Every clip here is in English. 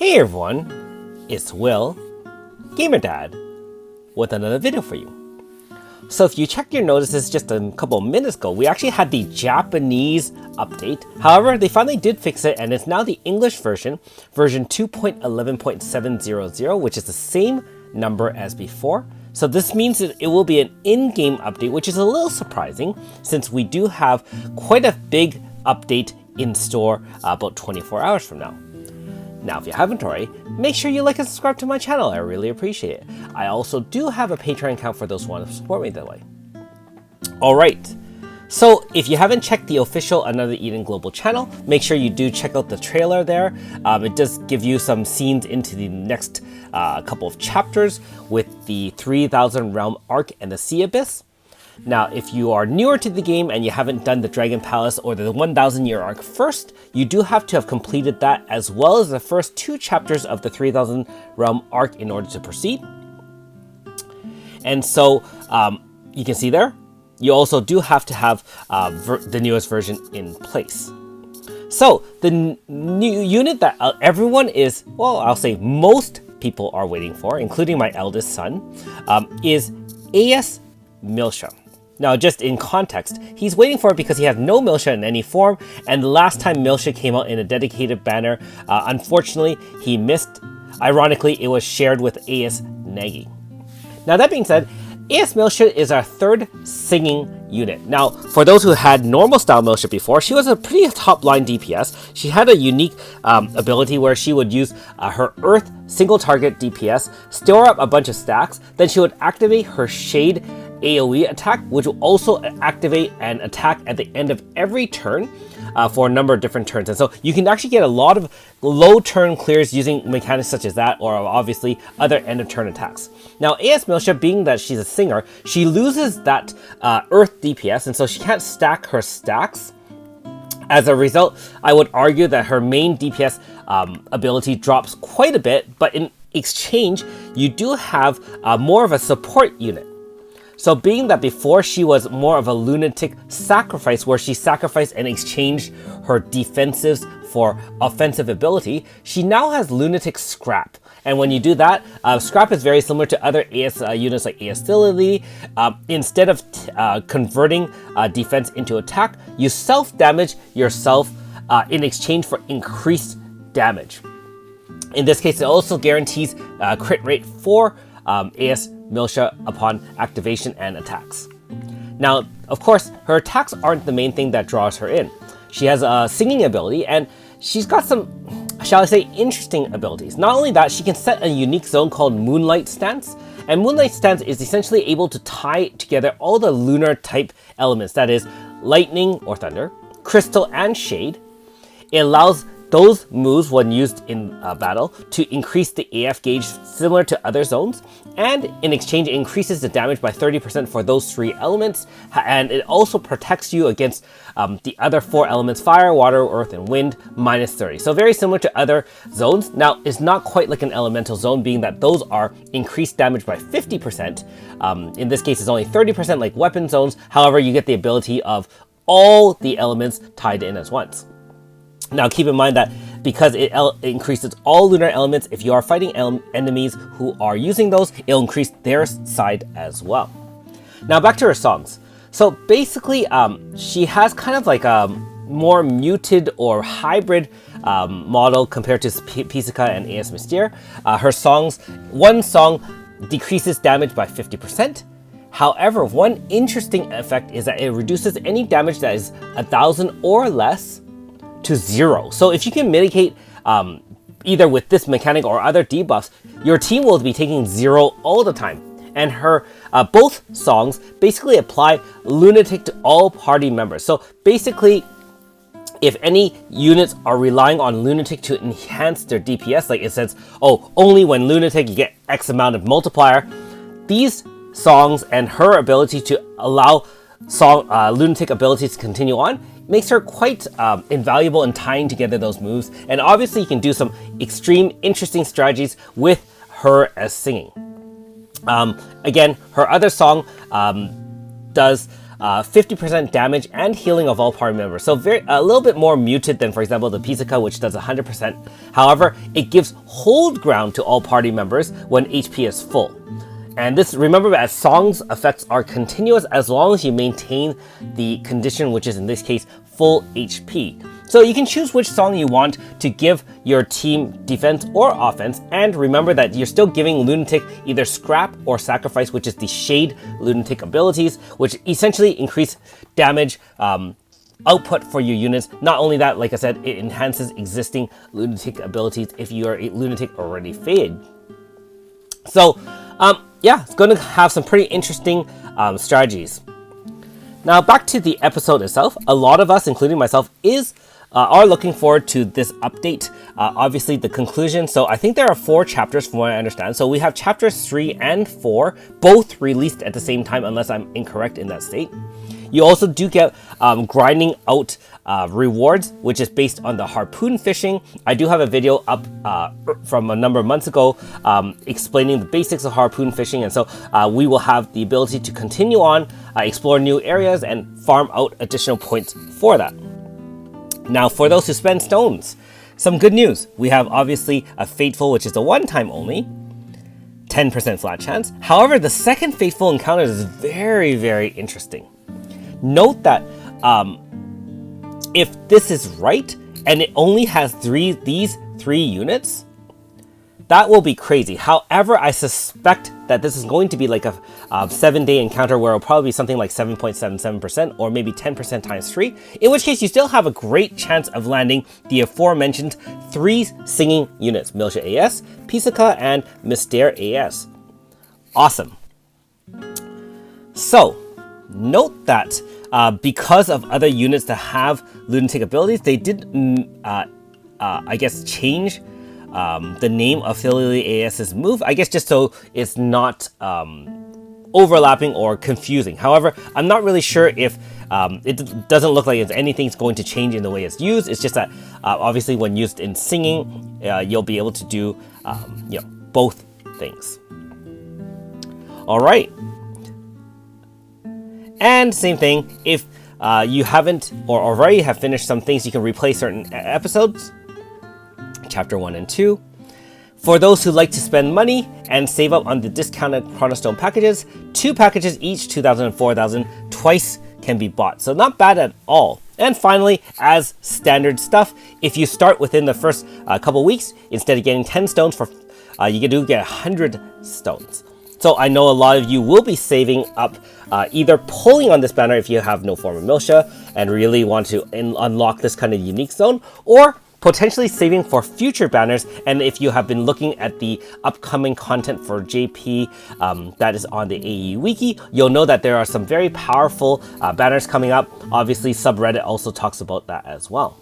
Hey everyone, it's Will, Gamer Dad, with another video for you. So if you checked your notices just a couple of minutes ago, we actually had the Japanese update. However, they finally did fix it and it's now the English version, version 2.11.700, which is the same number as before. So this means that it will be an in-game update, which is a little surprising since we do have quite a big update in store about 24 hours from now. Now, if you haven't already, make sure you like and subscribe to my channel. I really appreciate it. I also do have a Patreon account for those who want to support me that way. Alright, so if you haven't checked the official Another Eden Global channel, make sure you do check out the trailer there. It does give you some scenes into the next couple of chapters with the 3000 Realm Arc and the Sea Abyss. Now, if you are newer to the game and you haven't done the Dragon Palace or the 1000 Year Arc first, you do have to have completed that as well as the first 2 chapters of the 3000 Realm Arc in order to proceed. And so, you can see there, you also do have to have the newest version in place. So, the new unit that everyone is, well, I'll say most people are waiting for, including my eldest son, is AS Milsha. Now, just in context, he's waiting for it because he has no Milsha in any form, and the last time Milsha came out in a dedicated banner, unfortunately, he missed. Ironically, it was shared with AS Nagi. Now, that being said, AS Milsha is our third singing unit. Now, for those who had normal style Milsha before, she was a pretty top line DPS. She had a unique ability where she would use her Earth single target DPS, store up a bunch of stacks, then she would activate her Shade AoE attack, which will also activate an attack at the end of every turn for a number of different turns. And so you can actually get a lot of low turn clears using mechanics such as that, or obviously other end of turn attacks. Now, AS Milsha, being that she's a singer, she loses that Earth DPS, and so she can't stack her stacks. As a result, I would argue that her main DPS ability drops quite a bit, but in exchange, you do have more of a support unit. So being that before she was more of a lunatic sacrifice where she sacrificed and exchanged her defensives for offensive ability, she now has lunatic scrap. And when you do that, scrap is very similar to other AS units like AS Lily. Instead of converting defense into attack, you self-damage yourself in exchange for increased damage. In this case, it also guarantees crit rate for AS Milsha upon activation and attacks. Now, of course, her attacks aren't the main thing that draws her in. She has a singing ability and she's got some, shall I say, interesting abilities. Not only that, she can set a unique zone called Moonlight Stance. And Moonlight Stance is essentially able to tie together all the lunar type elements, that is lightning or thunder, crystal and shade. It allows those moves, when used in battle, to increase the AF gauge similar to other zones, and in exchange it increases the damage by 30% for those 3 elements, and it also protects you against the other 4 elements, fire, water, earth, and wind, minus 30. So very similar to other zones. Now, it's not quite like an elemental zone, being that those are increased damage by 50%. In this case, it's only 30% like weapon zones. However, you get the ability of all the elements tied in as once. Now, keep in mind that because it increases all lunar elements, if you are fighting enemies who are using those, it'll increase their side as well. Now, back to her songs. So basically, she has kind of like a more muted or hybrid model compared to Pisika and AS Mystere. Her songs, one song decreases damage by 50%. However, one interesting effect is that it reduces any damage that is 1000 or less to 0. So if you can mitigate either with this mechanic or other debuffs, your team will be taking 0 all the time. And her both songs basically apply lunatic to all party members. So basically, if any units are relying on lunatic to enhance their DPS, like it says, oh, only when lunatic you get X amount of multiplier, these songs and her ability to allow lunatic abilities to continue on makes her quite invaluable in tying together those moves. And obviously you can do some extreme interesting strategies with her as singing. Again, her other song does 50% damage and healing of all party members. So a little bit more muted than, for example, the Pizzica, which does 100%. However, it gives hold ground to all party members when HP is full. And this, remember that song's effects are continuous as long as you maintain the condition, which is in this case, full HP. So you can choose which song you want to give your team defense or offense, and remember that you're still giving Lunatic either Scrap or Sacrifice, which is the Shade Lunatic abilities, which essentially increase damage output for your units. Not only that, like I said, it enhances existing Lunatic abilities if you are a Lunatic already faded. So, yeah, it's going to have some pretty interesting strategies. Now, back to the episode itself. A lot of us, including myself, are looking forward to this update. Obviously, the conclusion. So I think there are 4 chapters from what I understand. So we have chapters 3 and 4, both released at the same time, unless I'm incorrect in that state. You also do get grinding out rewards, which is based on the harpoon fishing. I do have a video up from a number of months ago explaining the basics of harpoon fishing, and so we will have the ability to continue on, explore new areas, and farm out additional points for that. Now, for those who spend stones, some good news. We have obviously a Fateful, which is a one-time only, 10% flat chance. However, the second Fateful encounter is very, very interesting. Note that if this is right and it only has these 3 units, that will be crazy. However, I suspect that this is going to be like a 7-day encounter where it'll probably be something like 7.77% or maybe 10% times 3, in which case you still have a great chance of landing the aforementioned 3 singing units, Milsha AS, Pizzica, and Mystere AS. Awesome. So, note that because of other units that have Lunatic abilities, they did, I guess, change the name of Philly AS's move, I guess just so it's not overlapping or confusing. However, I'm not really sure if it doesn't look like anything's going to change in the way it's used. It's just that obviously when used in singing, you'll be able to do both things. All right. And same thing, if you haven't or already have finished some things, you can replay certain episodes, chapter 1 and 2. For those who like to spend money and save up on the discounted Chronostone packages, 2 packages each, 2,000 and 4,000, twice can be bought. So not bad at all. And finally, as standard stuff, if you start within the first couple weeks, instead of getting 10 stones, you do get 100 stones. So I know a lot of you will be saving up, either pulling on this banner if you have no form of Milsha and really want to unlock this kind of unique zone, or potentially saving for future banners. And if you have been looking at the upcoming content for JP that is on the AE Wiki, you'll know that there are some very powerful banners coming up. Obviously, subreddit also talks about that as well.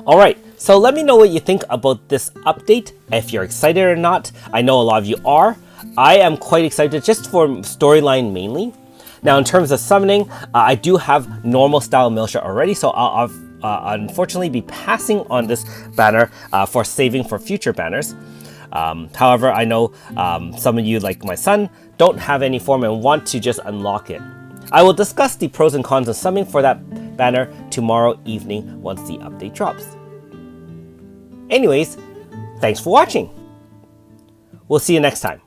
All right, so let me know what you think about this update, if you're excited or not. I know a lot of you are. I am quite excited just for storyline mainly. Now, in terms of summoning, I do have normal style Milsha already, so I'll unfortunately be passing on this banner for saving for future banners. However, I know some of you, like my son, don't have any form and want to just unlock it. I will discuss the pros and cons of summoning for that banner tomorrow evening once the update drops. Anyways, thanks for watching. We'll see you next time.